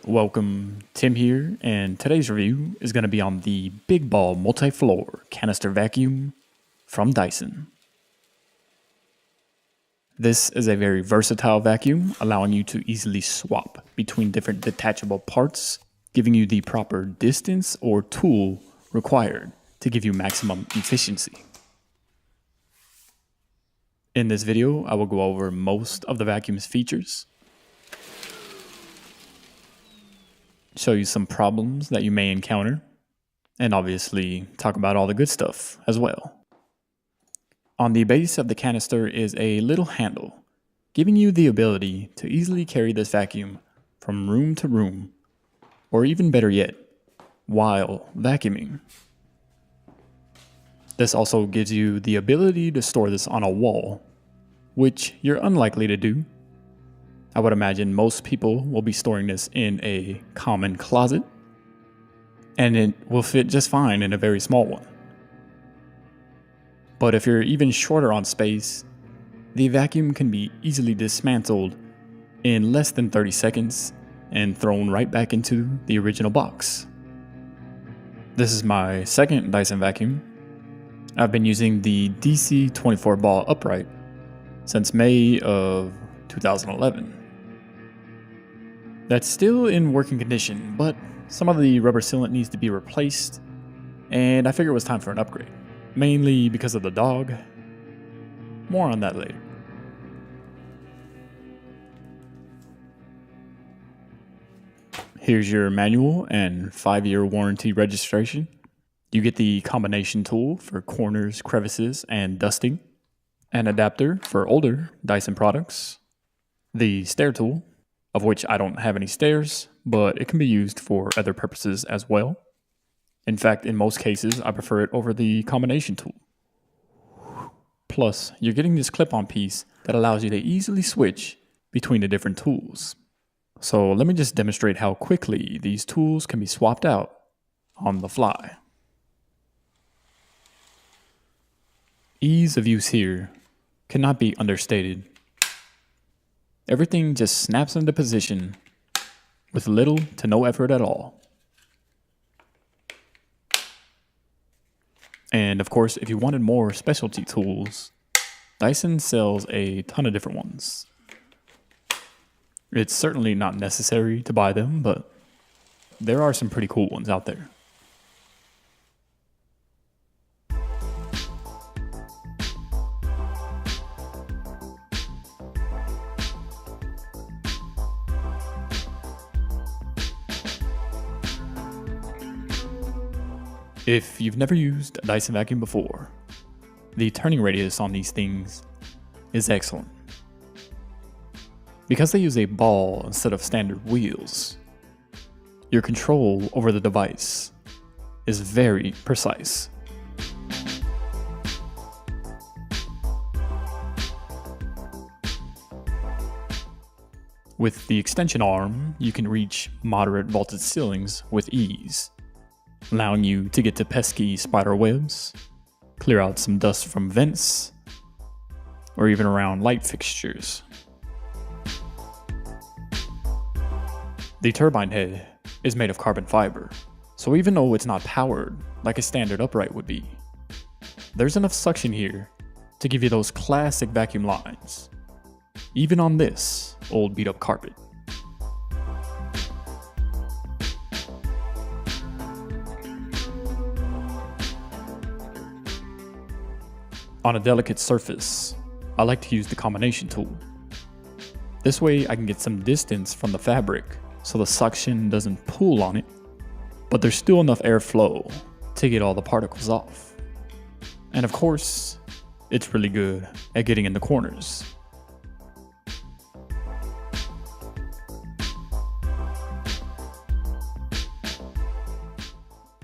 Welcome, Tim here, and today's review is going to be on the Big Ball Multifloor Canister Vacuum from Dyson. This is a very versatile vacuum, allowing you to easily swap between different detachable parts, giving you the proper distance or tool required to give you maximum efficiency. In this video, I will go over most of the vacuum's features, show you some problems that you may encounter, and obviously talk about all the good stuff as well. On the base of the canister is a little handle, giving you the ability to easily carry this vacuum from room to room, or even better yet, while vacuuming. This also gives you the ability to store this on a wall, which you're unlikely to do. I would imagine most people will be storing this in a common closet, and it will fit just fine in a very small one. But if you're even shorter on space, the vacuum can be easily dismantled in less than 30 seconds and thrown right back into the original box. This is my second Dyson vacuum. I've been using the DC 24 ball upright since May of 2011. That's still in working condition, but some of the rubber sealant needs to be replaced, and I figured it was time for an upgrade, mainly because of the dog. More on that later. Here's your manual and 5-year warranty registration. You get the combination tool for corners, crevices, and dusting, an adapter for older Dyson products, the stair tool, of which I don't have any stairs, but it can be used for other purposes as well. In fact, in most cases, I prefer it over the combination tool. Plus, you're getting this clip-on piece that allows you to easily switch between the different tools. So let me just demonstrate how quickly these tools can be swapped out on the fly. Ease of use here cannot be understated. Everything just snaps into position with little to no effort at all. And of course, if you wanted more specialty tools, Dyson sells a ton of different ones. It's certainly not necessary to buy them, but there are some pretty cool ones out there. If you've never used a Dyson vacuum before, the turning radius on these things is excellent. Because they use a ball instead of standard wheels, your control over the device is very precise. With the extension arm, you can reach moderate vaulted ceilings with ease, allowing you to get to pesky spider webs, clear out some dust from vents, or even around light fixtures. The turbine head is made of carbon fiber, so even though it's not powered like a standard upright would be, there's enough suction here to give you those classic vacuum lines, even on this old beat up carpet. On a delicate surface, I like to use the combination tool. This way I can get some distance from the fabric so the suction doesn't pull on it, but there's still enough airflow to get all the particles off. And of course, it's really good at getting in the corners.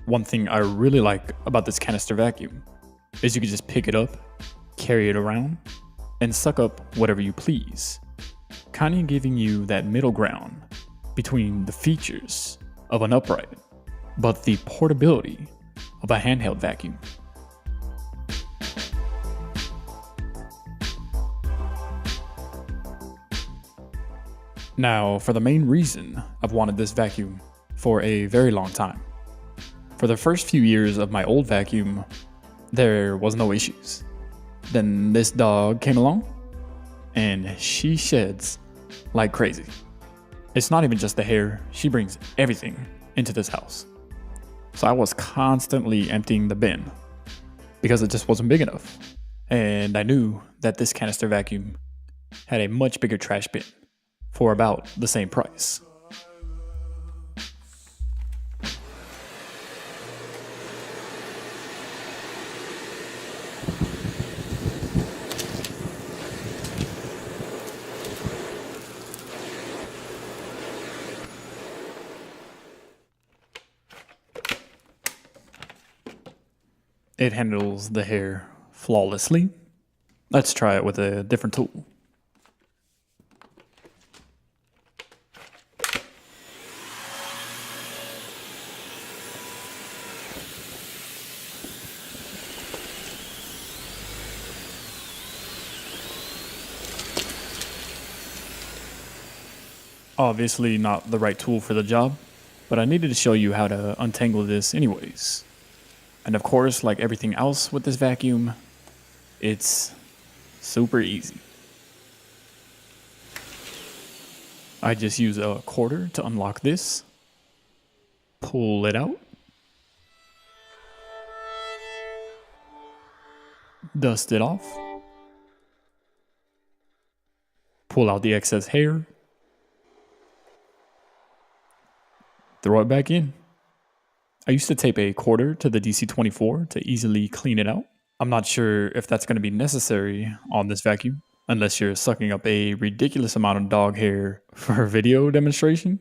One thing I really like about this canister vacuum is you can just pick it up, carry it around, and suck up whatever you please, kind of giving you that middle ground between the features of an upright, but the portability of a handheld vacuum. Now, for the main reason I've wanted this vacuum for a very long time. For the first few years of my old vacuum, there was no issues. Then this dog came along, and she sheds like crazy. It's not even just the hair, she brings everything into this house. So I was constantly emptying the bin because it just wasn't big enough. And I knew that this canister vacuum had a much bigger trash bin for about the same price. It handles the hair flawlessly. Let's try it with a different tool. Obviously not the right tool for the job, but I needed to show you how to untangle this anyways. And of course, like everything else with this vacuum, it's super easy. I just use a quarter to unlock this, pull it out, dust it off, pull out the excess hair, throw it back in. I used to tape a quarter to the DC-24 to easily clean it out. I'm not sure if that's going to be necessary on this vacuum, unless you're sucking up a ridiculous amount of dog hair for a video demonstration.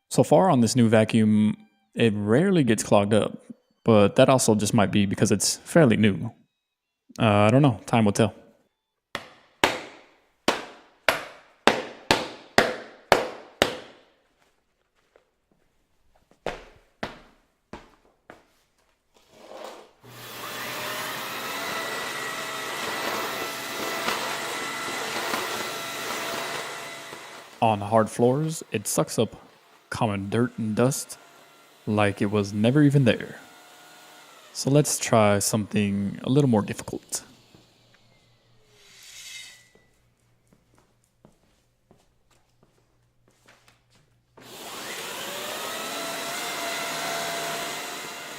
So far on this new vacuum, it rarely gets clogged up, but that also just might be because it's fairly new. I don't know, time will tell. On hard floors, it sucks up common dirt and dust like it was never even there. So let's try something a little more difficult.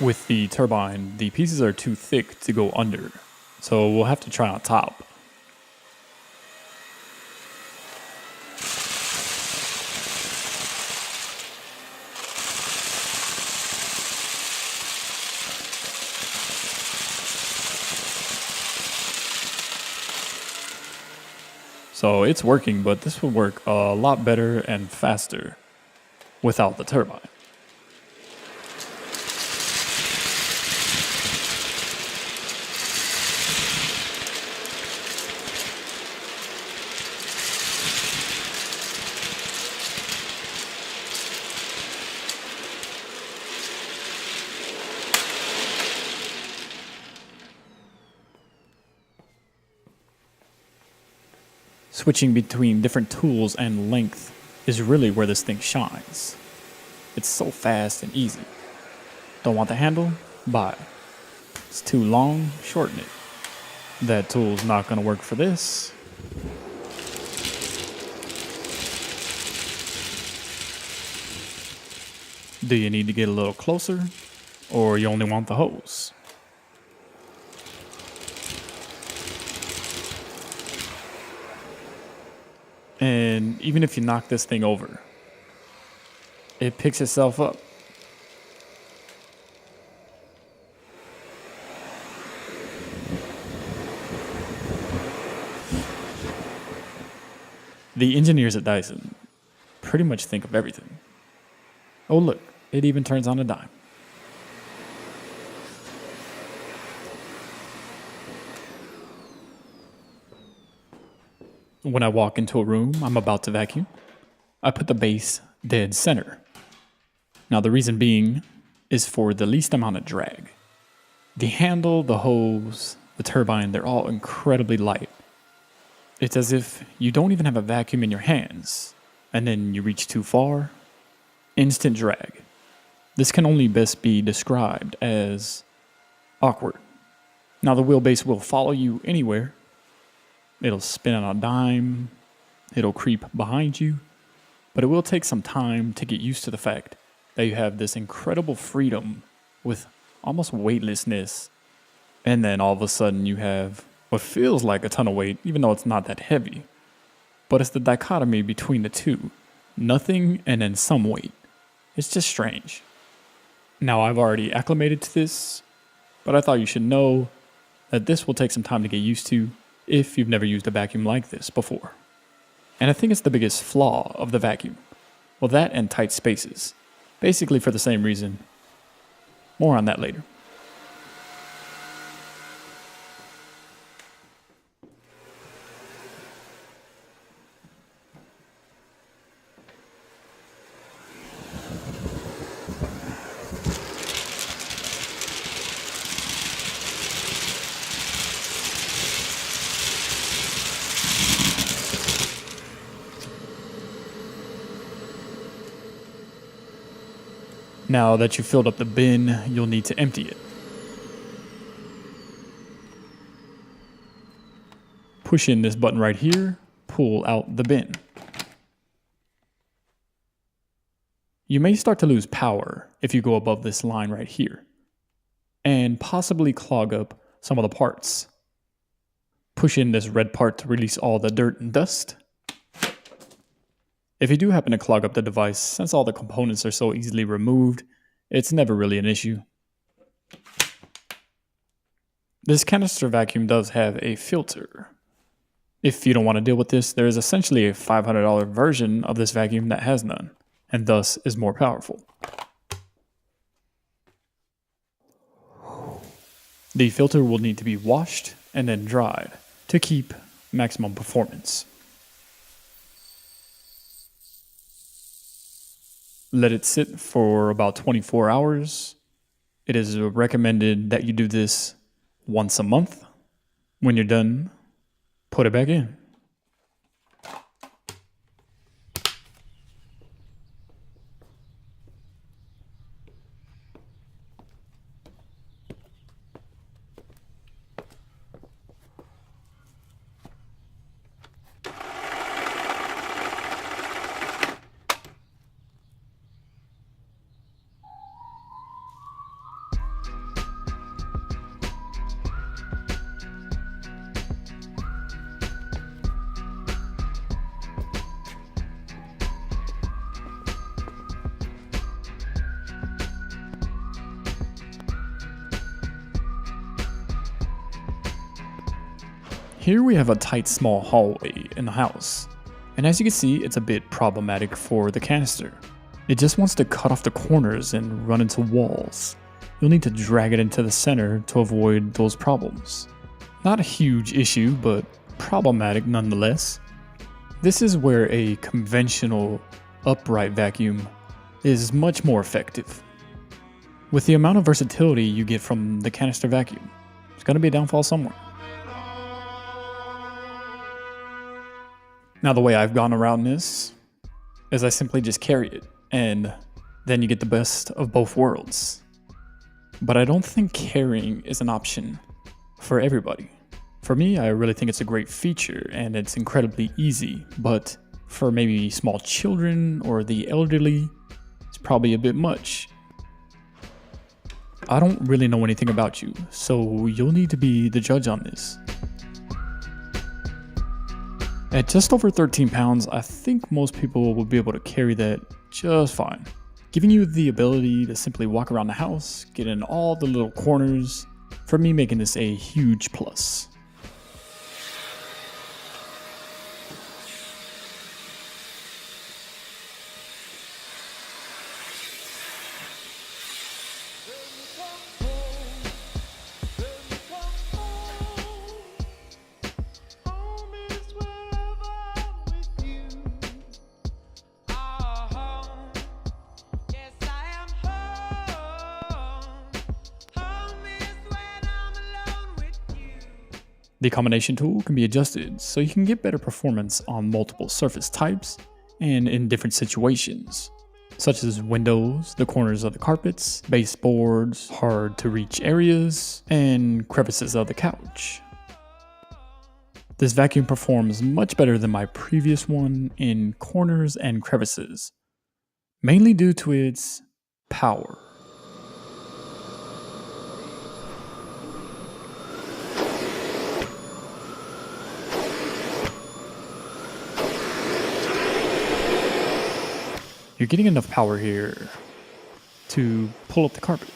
With the turbine, the pieces are too thick to go under, so we'll have to try on top. So it's working, but this would work a lot better and faster without the turbine. Switching between different tools and length is really where this thing shines. It's so fast and easy. Don't want the handle? Buy. It's too long? Shorten it. That tool's not going to work for this. Do you need to get a little closer, or you only want the hose? And even if you knock this thing over, it picks itself up. The engineers at Dyson pretty much think of everything. Oh look, it even turns on a dime. When I walk into a room I'm about to vacuum, I put the base dead center. Now the reason being is for the least amount of drag. The handle, the hose, the turbine, they're all incredibly light. It's as if you don't even have a vacuum in your hands and then you reach too far, instant drag. This can only best be described as awkward. Now the wheelbase will follow you anywhere. It'll spin on a dime, it'll creep behind you, but it will take some time to get used to the fact that you have this incredible freedom with almost weightlessness, and then all of a sudden you have what feels like a ton of weight, even though it's not that heavy. But it's the dichotomy between the two, nothing and then some weight. It's just strange. Now I've already acclimated to this, but I thought you should know that this will take some time to get used to if you've never used a vacuum like this before. And I think it's the biggest flaw of the vacuum. Well, that and tight spaces. Basically for the same reason. More on that later. Now that you've filled up the bin, you'll need to empty it. Push in this button right here, pull out the bin. You may start to lose power if you go above this line right here, and possibly clog up some of the parts. Push in this red part to release all the dirt and dust. If you do happen to clog up the device, since all the components are so easily removed, it's never really an issue. This canister vacuum does have a filter. If you don't want to deal with this, there is essentially a $500 version of this vacuum that has none, and thus is more powerful. The filter will need to be washed and then dried to keep maximum performance. Let it sit for about 24 hours. It is recommended that you do this once a month. When you're done, put it back in. Here we have a tight small hallway in the house, and as you can see, it's a bit problematic for the canister. It just wants to cut off the corners and run into walls. You'll need to drag it into the center to avoid those problems. Not a huge issue, but problematic nonetheless. This is where a conventional upright vacuum is much more effective. With the amount of versatility you get from the canister vacuum, there's going to be a downfall somewhere. Now the way I've gone around this is I simply just carry it, and then you get the best of both worlds. But I don't think carrying is an option for everybody. For me, I really think it's a great feature and it's incredibly easy, but for maybe small children or the elderly, it's probably a bit much. I don't really know anything about you, so you'll need to be the judge on this. At just over 13 pounds, I think most people will be able to carry that just fine, giving you the ability to simply walk around the house, get in all the little corners, for me making this a huge plus. The combination tool can be adjusted so you can get better performance on multiple surface types and in different situations, such as windows, the corners of the carpets, baseboards, hard to reach areas, and crevices of the couch. This vacuum performs much better than my previous one in corners and crevices, mainly due to its power. You're getting enough power here to pull up the carpet.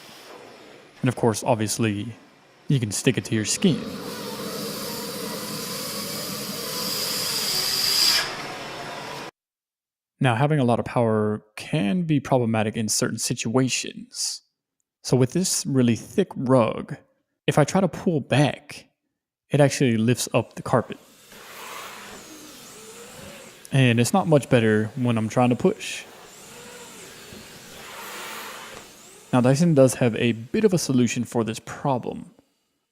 And of course, obviously, you can stick it to your skin. Now, having a lot of power can be problematic in certain situations. So with this really thick rug, if I try to pull back, it actually lifts up the carpet. And it's not much better when I'm trying to push. Now, Dyson does have a bit of a solution for this problem.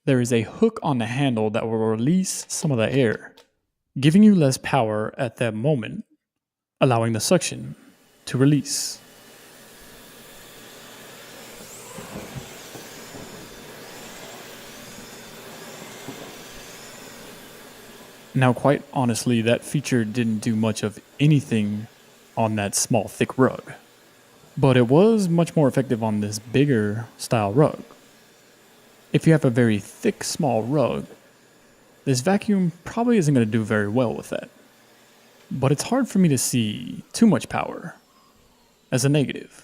There is a hook on the handle that will release some of the air, giving you less power at that moment, allowing the suction to release. Now, quite honestly, that feature didn't do much of anything on that small, thick rug. But it was much more effective on this bigger style rug. If you have a very thick, small rug, this vacuum probably isn't going to do very well with that. But it's hard for me to see too much power as a negative.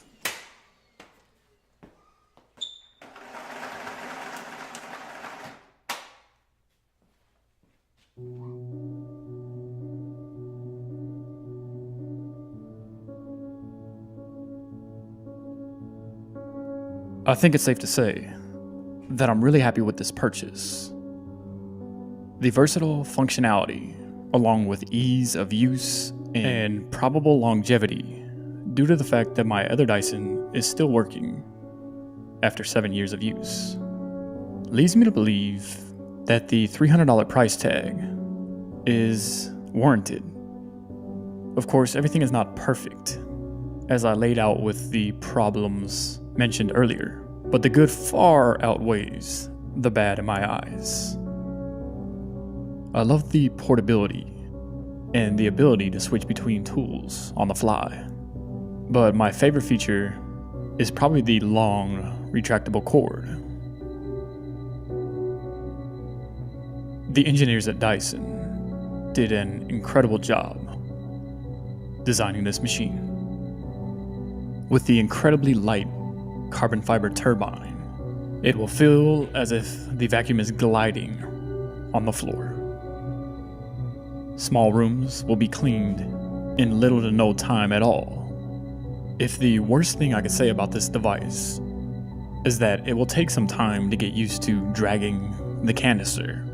I think it's safe to say that I'm really happy with this purchase. The versatile functionality, along with ease of use and probable longevity, due to the fact that my other Dyson is still working after 7 years of use, leads me to believe that the $300 price tag is warranted. Of course, everything is not perfect, as I laid out with the problems mentioned earlier, but the good far outweighs the bad in my eyes. I love the portability and the ability to switch between tools on the fly, but my favorite feature is probably the long retractable cord. The engineers at Dyson did an incredible job designing this machine. With the incredibly light carbon fiber turbine, it will feel as if the vacuum is gliding on the floor. Small rooms will be cleaned in little to no time at all. If the worst thing I could say about this device is that it will take some time to get used to dragging the canister.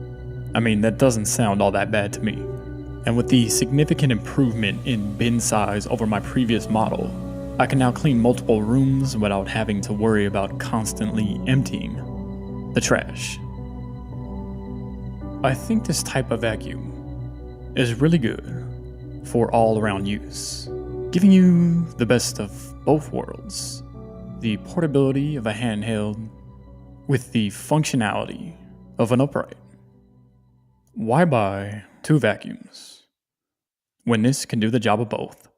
I mean, that doesn't sound all that bad to me. And with the significant improvement in bin size over my previous model, I can now clean multiple rooms without having to worry about constantly emptying the trash. I think this type of vacuum is really good for all-around use, giving you the best of both worlds. The portability of a handheld with the functionality of an upright. Why buy two vacuums when this can do the job of both?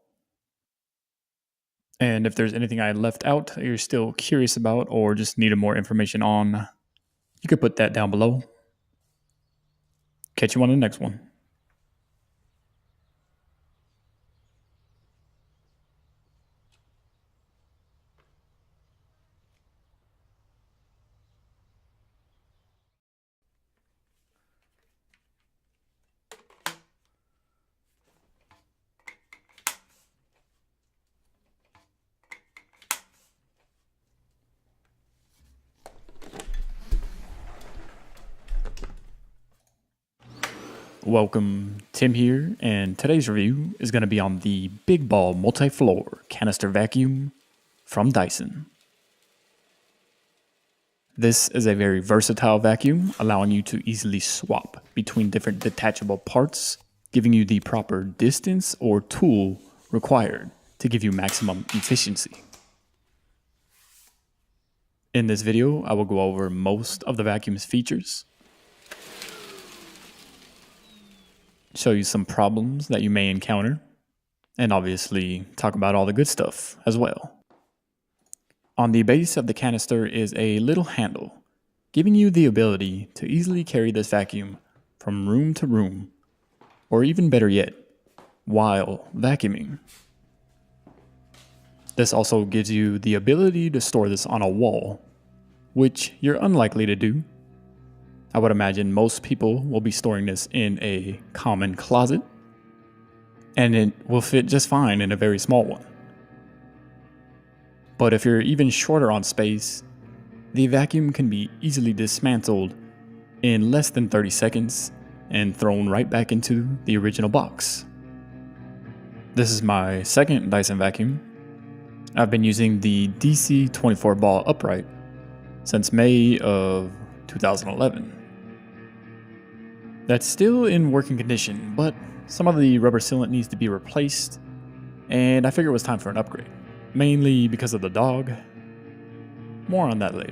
And if there's anything I left out that you're still curious about or just needed more information on, you could put that down below. Catch you on the next one. Welcome, Tim here, and today's review is going to be on the Big Ball Multifloor Canister Vacuum from Dyson. This is a very versatile vacuum, allowing you to easily swap between different detachable parts, giving you the proper distance or tool required to give you maximum efficiency. In this video, I will go over most of the vacuum's features, show you some problems that you may encounter, and obviously talk about all the good stuff as well. On the base of the canister is a little handle, giving you the ability to easily carry this vacuum from room to room, or even better yet, while vacuuming. This also gives you the ability to store this on a wall, which you're unlikely to do. I would imagine most people will be storing this in a common closet, and it will fit just fine in a very small one. But if you're even shorter on space, the vacuum can be easily dismantled in less than 30 seconds and thrown right back into the original box. This is my second Dyson vacuum. I've been using the DC 24 ball upright since May of 2011. That's still in working condition, but some of the rubber sealant needs to be replaced, and I figured it was time for an upgrade, mainly because of the dog. More on that later.